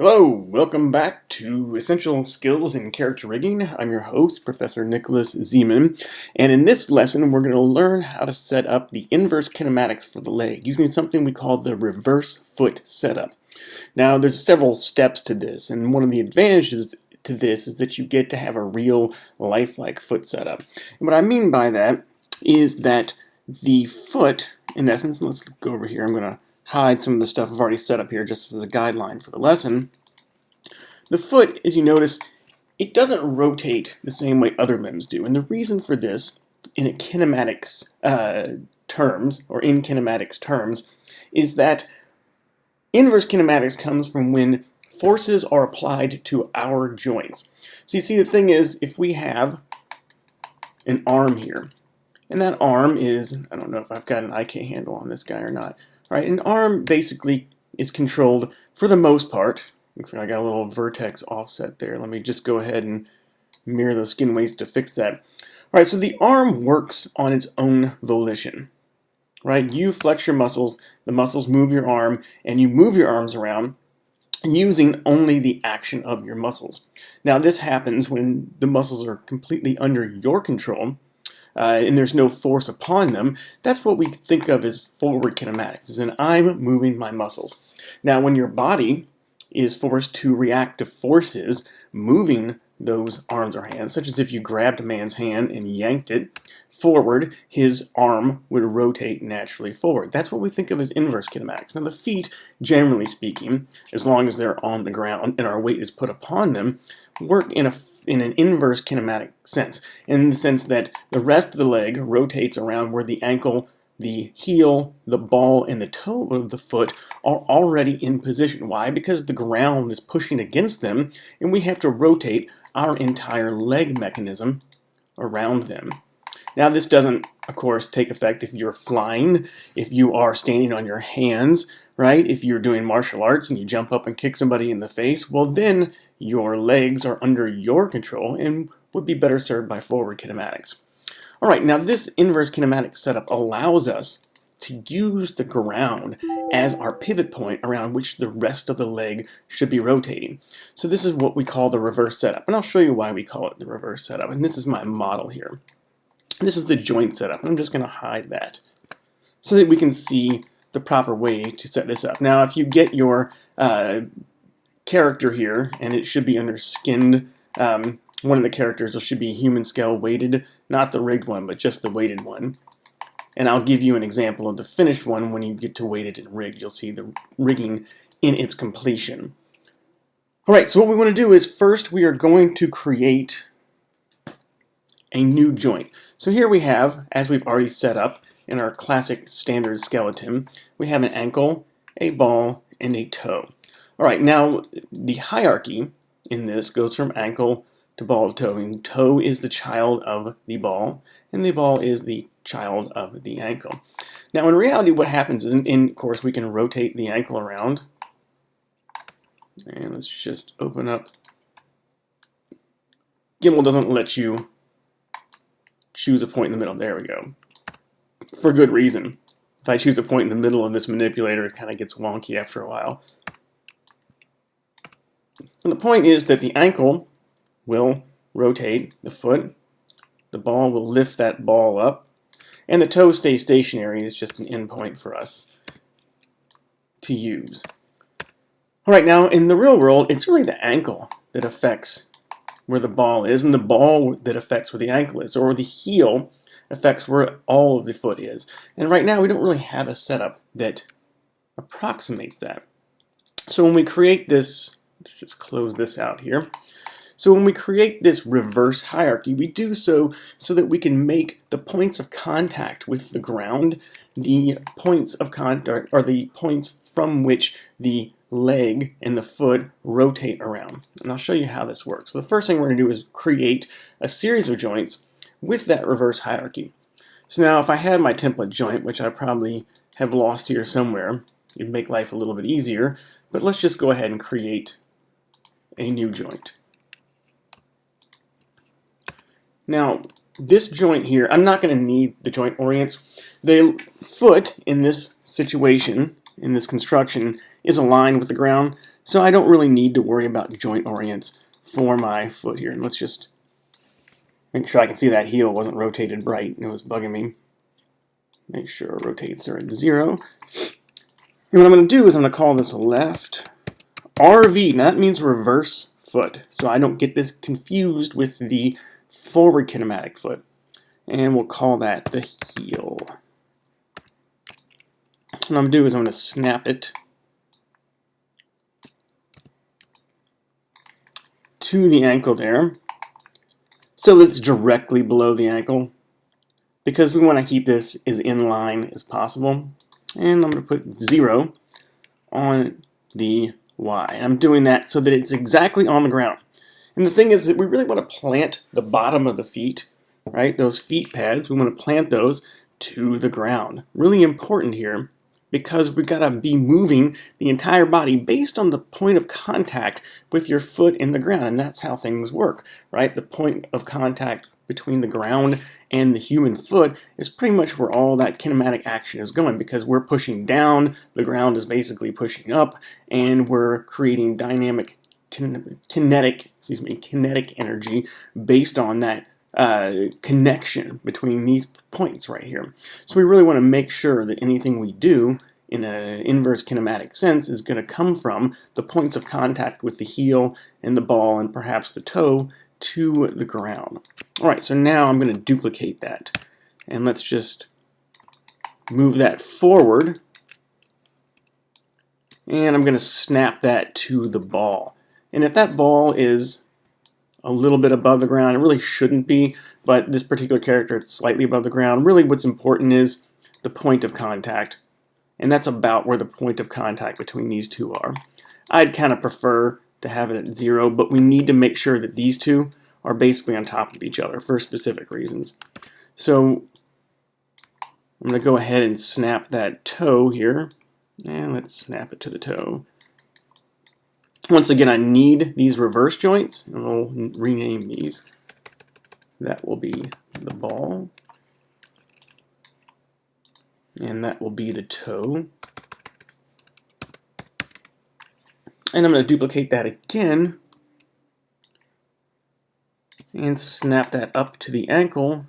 Hello, welcome back to Essential Skills in Character Rigging. I'm your host, Professor Nicholas Zeman, and in this lesson we're going to learn how to set up the inverse kinematics for the leg using something we call the reverse foot setup. Now there's several steps to this, and one of the advantages to this is that you get to have a real lifelike foot setup. And what I mean by that is that the foot, in essence, let's go over here, I'm going to hide some of the stuff I've already set up here just as a guideline for the lesson. The foot, as you notice, it doesn't rotate the same way other limbs do. And the reason for this, in kinematics terms, is that inverse kinematics comes from when forces are applied to our joints. So you see, the thing is, if we have an arm here, and that arm is, I don't know if I've got an IK handle on this guy or not. All right, an arm basically is controlled, for the most part, looks like I got a little vertex offset there. Let me just go ahead and mirror those skin weights to fix that. All right, so the arm works on its own volition, right? You flex your muscles, the muscles move your arm, and you move your arms around using only the action of your muscles. Now, this happens when the muscles are completely under your control, and there's no force upon them. That's what we think of as forward kinematics, as in I'm moving my muscles. Now, when your body is forced to react to forces moving those arms or hands, such as if you grabbed a man's hand and yanked it forward, his arm would rotate naturally forward. That's what we think of as inverse kinematics. Now, the feet, generally speaking, as long as they're on the ground and our weight is put upon them, work in an inverse kinematic sense, in the sense that the rest of the leg rotates around where the ankle, the heel, the ball, and the toe of the foot are already in position. Why? Because the ground is pushing against them, and we have to rotate our entire leg mechanism around them. Now, this doesn't, of course, take effect if you're flying, if you are standing on your hands, right? If you're doing martial arts and you jump up and kick somebody in the face, well, then your legs are under your control and would be better served by forward kinematics. All right, now this inverse kinematic setup allows us to use the ground as our pivot point around which the rest of the leg should be rotating. So this is what we call the reverse setup, and I'll show you why we call it the reverse setup. And this is my model here. This is the joint setup, and I'm just going to hide that so that we can see the proper way to set this up. Now, if you get your character here, and it should be under skinned, one of the characters should be human scale weighted, not the rigged one, but just the weighted one. And I'll give you an example of the finished one when you get to weighted and rigged. You'll see the rigging in its completion. All right, so what we want to do is first we are going to create a new joint. So here we have, as we've already set up in our classic standard skeleton, we have an ankle, a ball, and a toe. All right, now the hierarchy in this goes from ankle to ball to toe. And toe is the child of the ball, and the ball is the child of the ankle. Now, in reality, what happens is, of course, we can rotate the ankle around. And let's just open up. Gimbal doesn't let you choose a point in the middle. There we go. For good reason. If I choose a point in the middle of this manipulator, it kind of gets wonky after a while. And the point is that the ankle will rotate the foot, the ball will lift that ball up, and the toe stays stationary. It's just an endpoint for us to use. All right, now in the real world, it's really the ankle that affects where the ball is, and the ball that affects where the ankle is, or the heel affects where all of the foot is. And right now, we don't really have a setup that approximates that. So when we create this, let's just close this out here. So when we create this reverse hierarchy, we do so that we can make the points of contact with the ground the points of contact, or the points from which the leg and the foot rotate around. And I'll show you how this works. So the first thing we're going to do is create a series of joints with that reverse hierarchy. So now if I had my template joint, which I probably have lost here somewhere, it'd make life a little bit easier, but let's just go ahead and create a new joint. Now, this joint here, I'm not going to need the joint orients. The foot in this situation, in this construction, is aligned with the ground. So I don't really need to worry about joint orients for my foot here. And let's just make sure I can see that heel wasn't rotated right and it was bugging me. Make sure rotates are at 0. And what I'm going to do is I'm going to call this left RV. Now that means reverse foot, so I don't get this confused with the forward kinematic foot. And we'll call that the heel. What I'm going to do is I'm going to snap it to the ankle there, so it's directly below the ankle, because we want to keep this as in line as possible. And I'm going to put 0 on the Y. And I'm doing that so that it's exactly on the ground. And the thing is that we really want to plant the bottom of the feet, right? Those feet pads, we want to plant those to the ground. Really important here, because we've got to be moving the entire body based on the point of contact with your foot in the ground. And that's how things work, right? The point of contact between the ground and the human foot is pretty much where all that kinematic action is going, because we're pushing down, the ground is basically pushing up, and we're creating dynamic kinetic energy based on that connection between these points right here. So we really want to make sure that anything we do in an inverse kinematic sense is going to come from the points of contact with the heel and the ball and perhaps the toe to the ground. Alright, so now I'm going to duplicate that. And let's just move that forward. And I'm going to snap that to the ball. And if that ball is a little bit above the ground, it really shouldn't be, but this particular character, it's slightly above the ground. Really what's important is the point of contact. And that's about where the point of contact between these two are. I'd kind of prefer to have it at 0, but we need to make sure that these two are basically on top of each other for specific reasons. So I'm going to go ahead and snap that toe here, and let's snap it to the toe. Once again, I need these reverse joints, and we'll rename these. That will be the ball, and that will be the toe. And I'm going to duplicate that again and snap that up to the ankle.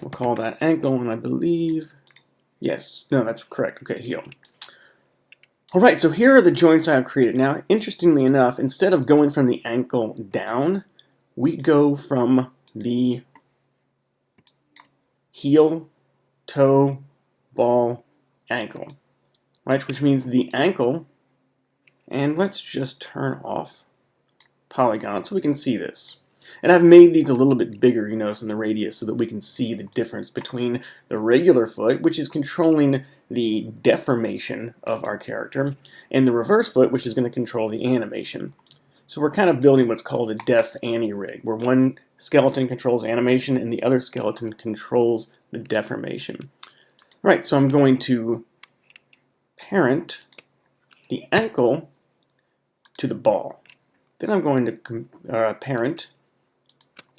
We'll call that ankle, and I believe, yes, no, that's correct. Okay, heel. Alright, so here are the joints I have created. Now, interestingly enough, instead of going from the ankle down, we go from the heel, toe, ball, ankle. Right, which means the ankle, and let's just turn off polygon so we can see this. And I've made these a little bit bigger, you notice, in the radius so that we can see the difference between the regular foot, which is controlling the deformation of our character, and the reverse foot, which is going to control the animation. So we're kind of building what's called a def ani rig, where one skeleton controls animation and the other skeleton controls the deformation. Right, so I'm going to parent the ankle to the ball. Then I'm going to parent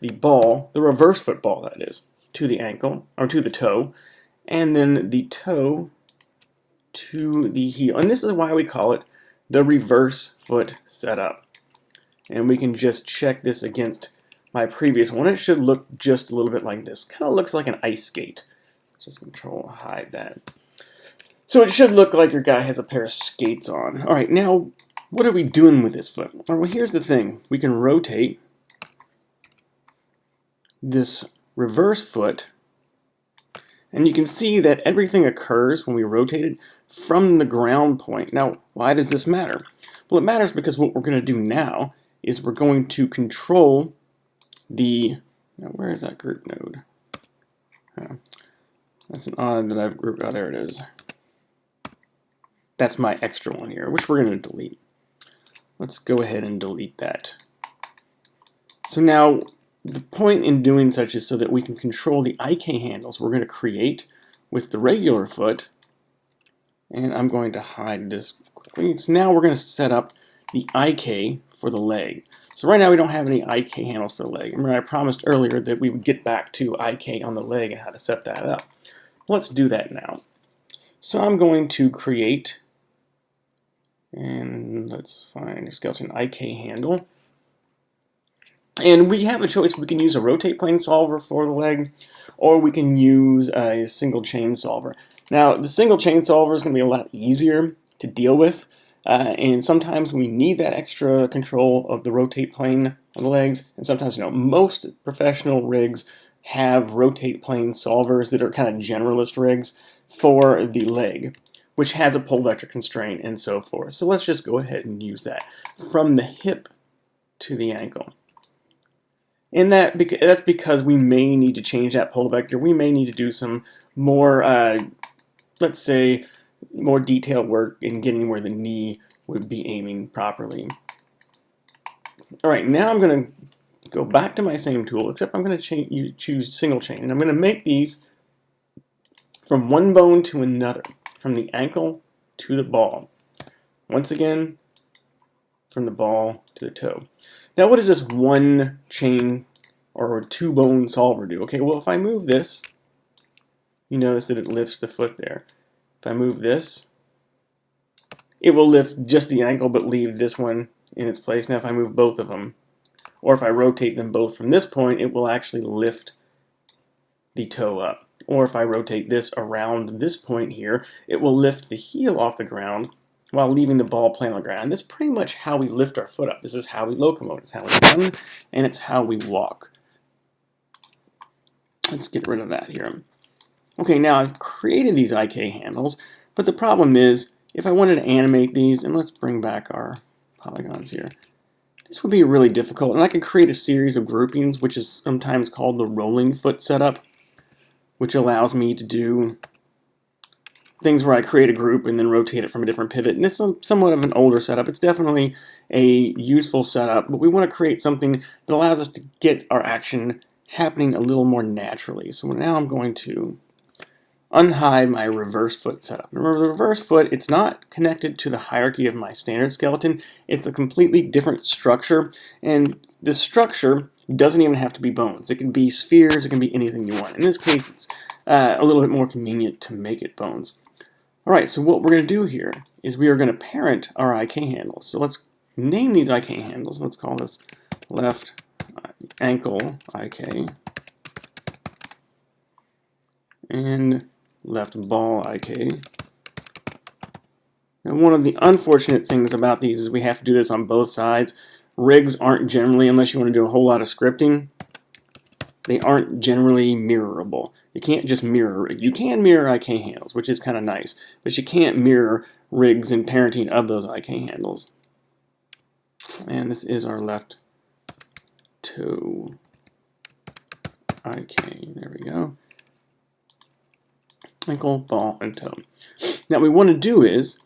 the ball, the reverse football that is, to the ankle, or to the toe, and then the toe to the heel. And this is why we call it the reverse foot setup. And we can just check this against my previous one. It should look just a little bit like this. Kind of looks like an ice skate. Just control hide that. So it should look like your guy has a pair of skates on. All right, now what are we doing with this foot? Well, here's the thing. We can rotate this reverse foot, and you can see that everything occurs when we rotate it from the ground point. Now, why does this matter? Well, it matters because what we're going to do now is we're going to control the, now where is that group node? That's an odd that I've grouped, oh, there it is. That's my extra one here, which we're going to delete. Let's go ahead and delete that. So now, the point in doing such is so that we can control the IK handles we're going to create with the regular foot. And I'm going to hide this quickly. So now we're going to set up the IK for the leg. So right now we don't have any IK handles for the leg. Remember I promised earlier that we would get back to IK on the leg and how to set that up. Let's do that now. So I'm going to create And let's find a skeleton IK handle. And we have a choice. We can use a rotate plane solver for the leg, or we can use a single chain solver. Now, the single chain solver is going to be a lot easier to deal with, and sometimes we need that extra control of the rotate plane on the legs, and sometimes, most professional rigs have rotate plane solvers that are kind of generalist rigs for the leg, which has a pole vector constraint and so forth. So let's just go ahead and use that from the hip to the ankle. And that's because we may need to change that pole vector. We may need to do some more, let's say, more detailed work in getting where the knee would be aiming properly. All right, now I'm going to go back to my same tool, except I'm going to choose single chain. And I'm going to make these from one bone to another, from the ankle to the ball. Once again, from the ball to the toe. Now, what does this one chain or two bone solver do? Okay, well, if I move this, you notice that it lifts the foot there. If I move this, it will lift just the ankle but leave this one in its place. Now, if I move both of them, or if I rotate them both from this point, it will actually lift the toe up. Or if I rotate this around this point here, it will lift the heel off the ground while leaving the ball playing on the ground. And that's pretty much how we lift our foot up. This is how we locomote. It's how we run, and it's how we walk. Let's get rid of that here. Okay, now I've created these IK handles, but the problem is, if I wanted to animate these, and let's bring back our polygons here, this would be really difficult. And I can create a series of groupings, which is sometimes called the rolling foot setup, which allows me to do things where I create a group and then rotate it from a different pivot. And this is somewhat of an older setup. It's definitely a useful setup, but we want to create something that allows us to get our action happening a little more naturally. So now I'm going to unhide my reverse foot setup. Remember, the reverse foot, it's not connected to the hierarchy of my standard skeleton. It's a completely different structure, and this structure doesn't even have to be bones. It can be spheres, it can be anything you want. In this case, it's a little bit more convenient to make it bones. Alright, so what we're going to do here is we are going to parent our IK handles. So let's name these IK handles. Let's call this left ankle IK and left ball IK. And one of the unfortunate things about these is we have to do this on both sides. Rigs aren't generally, unless you want to do a whole lot of scripting, they aren't generally mirrorable. You can't just mirror rig. You can mirror IK handles, which is kind of nice, but you can't mirror rigs and parenting of those IK handles. And this is our left toe IK. There we go. Ankle, ball, and toe. Now what we want to do is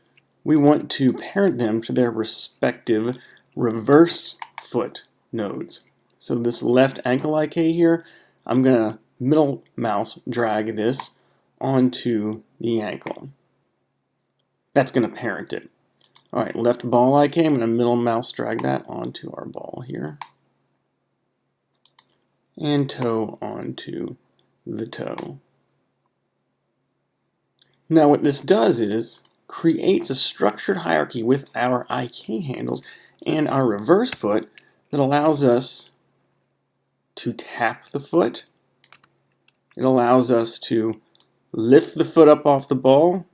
we want to parent them to their respective reverse foot nodes. So this left ankle IK here, I'm going to middle mouse drag this onto the ankle. That's going to parent it. Alright, left ball IK, I'm going to middle mouse drag that onto our ball here. And toe onto the toe. Now what this does is creates a structured hierarchy with our IK handles and our reverse foot that allows us to tap the foot. It allows us to lift the foot up off the ball,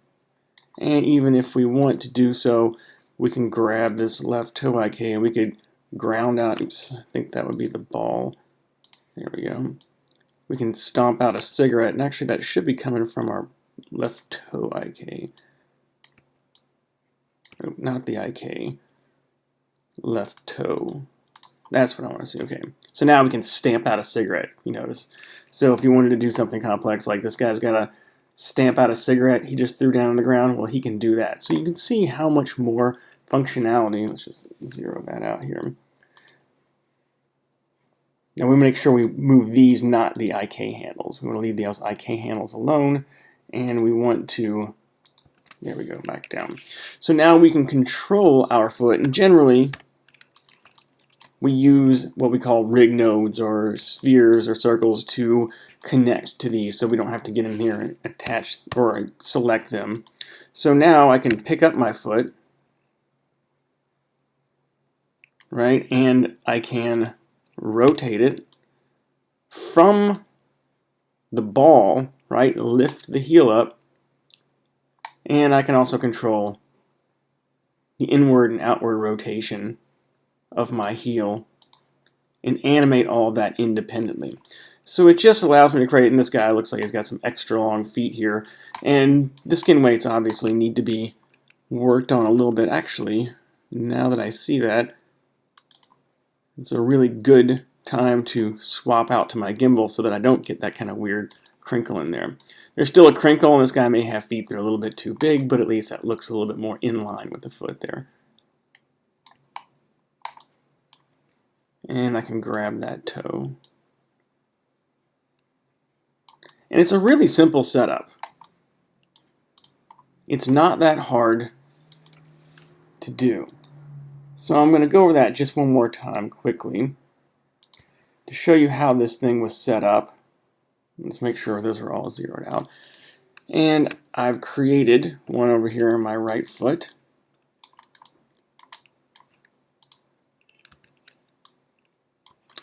and even if we want to do so, we can grab this left toe IK and we could ground out, oops, I think that would be the ball. There we go. We can stomp out a cigarette, and actually that should be coming from our left toe IK. Oh, not the IK. Left toe. That's what I want to see. Okay. So now we can stamp out a cigarette, you notice. So if you wanted to do something complex like this guy's got to stamp out a cigarette he just threw down on the ground, well, he can do that. So you can see how much more functionality. Let's just zero that out here. Now we make sure we move these, not the IK handles. We want to leave those IK handles alone, and we want to, there we go, back down. So now we can control our foot, and generally we use what we call rig nodes or spheres or circles to connect to these, so we don't have to get in here and attach or select them. So now I can pick up my foot, right? And I can rotate it from the ball, right? Lift the heel up. And I can also control the inward and outward rotation of my heel and animate all of that independently. So it just allows me to create, and this guy looks like he's got some extra long feet here, and the skin weights obviously need to be worked on a little bit. Actually, now that I see that, it's a really good time to swap out to my gimbal so that I don't get that kind of weird crinkle in there. There's still a crinkle, and this guy may have feet that are a little bit too big, but at least that looks a little bit more in line with the foot there. And I can grab that toe. And it's a really simple setup. It's not that hard to do. So I'm going to go over that just one more time quickly to show you how this thing was set up. Let's make sure those are all zeroed out. And I've created one over here on my right foot.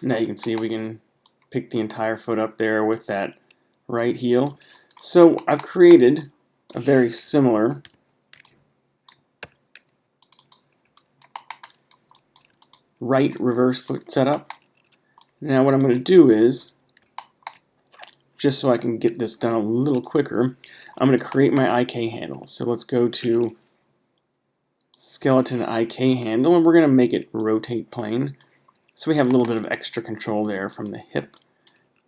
Now you can see we can pick the entire foot up there with that right heel. So I've created a very similar right reverse foot setup. Now what I'm going to do is, just so I can get this done a little quicker, I'm going to create my IK handle. So let's go to skeleton IK handle, and we're going to make it rotate plane. So we have a little bit of extra control there from the hip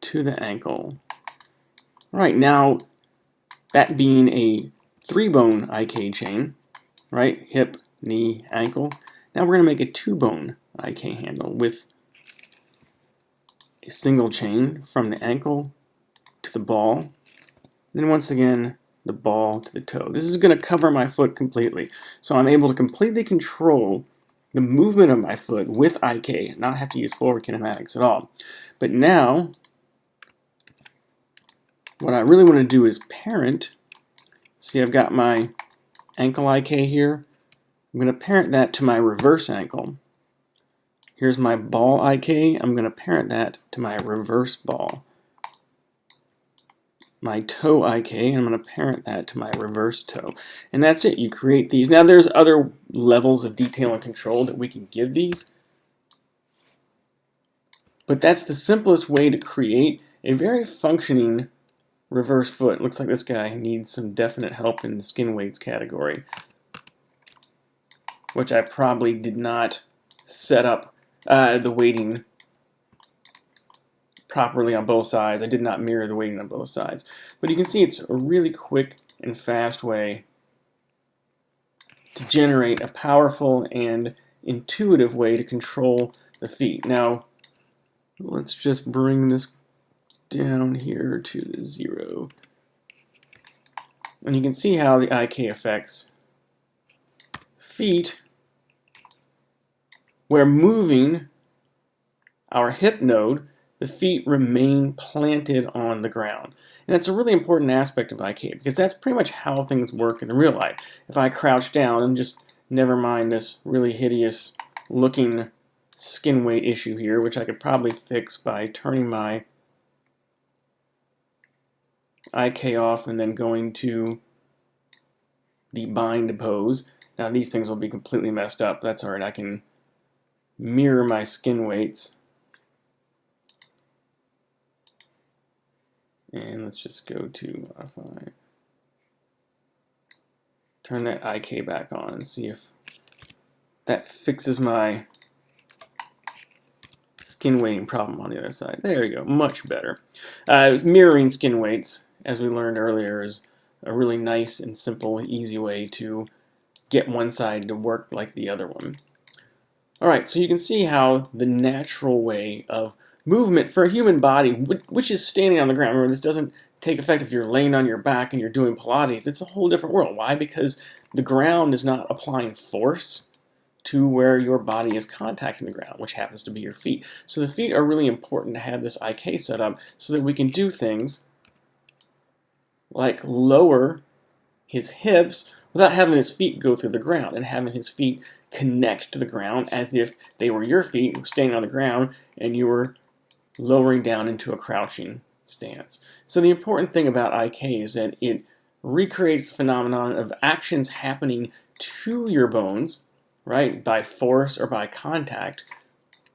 to the ankle. Right, now that being a 3-bone IK chain, right, hip, knee, ankle, now we're going to make a 2-bone IK handle with a single chain from the ankle to the ball, and then once again the ball to the toe. This is going to cover my foot completely, so I'm able to completely control the movement of my foot with IK, not have to use forward kinematics at all. But now, what I really want to do is parent. See, I've got my ankle IK here. I'm going to parent that to my reverse ankle. Here's my ball IK. I'm going to parent that to my reverse ball. My toe IK, and I'm going to parent that to my reverse toe. And that's it. You create these. Now there's other levels of detail and control that we can give these. But that's the simplest way to create a very functioning reverse foot. Looks like this guy needs some definite help in the skin weights category, which I probably did not set up the weighting properly on both sides. I did not mirror the weighting on both sides. But you can see it's a really quick and fast way to generate a powerful and intuitive way to control the feet. Now, let's just bring this down here to the 0. And you can see how the IK affects feet. Where moving our hip node, the feet remain planted on the ground. And that's a really important aspect of IK, because that's pretty much how things work in real life. If I crouch down, and just never mind this really hideous looking skin weight issue here, which I could probably fix by turning my IK off and then going to the bind pose. Now these things will be completely messed up. That's alright, I can mirror my skin weights. And let's just go to modify. Turn that IK back on and see if that fixes my skin weighting problem on the other side. There you go, much better. Mirroring skin weights, as we learned earlier, is a really nice and simple, easy way to get one side to work like the other one. Alright, so you can see how the natural way of movement for a human body, which is standing on the ground. Remember, this doesn't take effect if you're laying on your back and you're doing Pilates. It's a whole different world. Why? Because the ground is not applying force to where your body is contacting the ground, which happens to be your feet. So the feet are really important to have this IK set up so that we can do things like lower his hips without having his feet go through the ground and having his feet connect to the ground as if they were your feet standing on the ground and you were lowering down into a crouching stance. So the important thing about IK is that it recreates the phenomenon of actions happening to your bones, right, by force or by contact,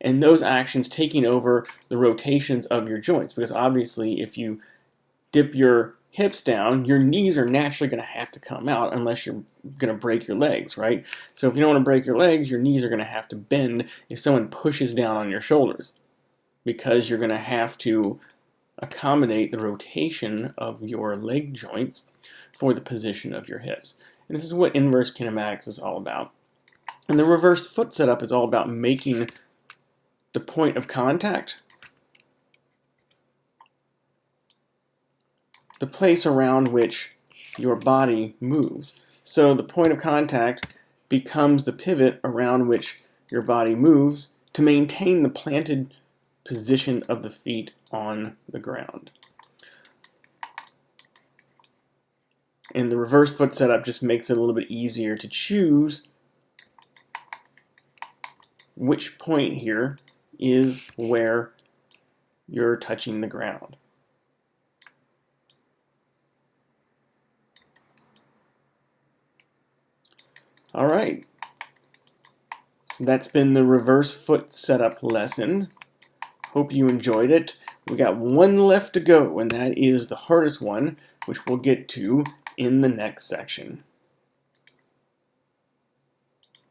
and those actions taking over the rotations of your joints. Because obviously if you dip your hips down, your knees are naturally going to have to come out unless you're going to break your legs, right? So if you don't want to break your legs, your knees are going to have to bend if someone pushes down on your shoulders, because you're going to have to accommodate the rotation of your leg joints for the position of your hips. And this is what inverse kinematics is all about. And the reverse foot setup is all about making the point of contact the place around which your body moves. So the point of contact becomes the pivot around which your body moves to maintain the planted position of the feet on the ground. And the reverse foot setup just makes it a little bit easier to choose which point here is where you're touching the ground. All right, so that's been the reverse foot setup lesson. Hope you enjoyed it. We got one left to go, and that is the hardest one, which we'll get to in the next section.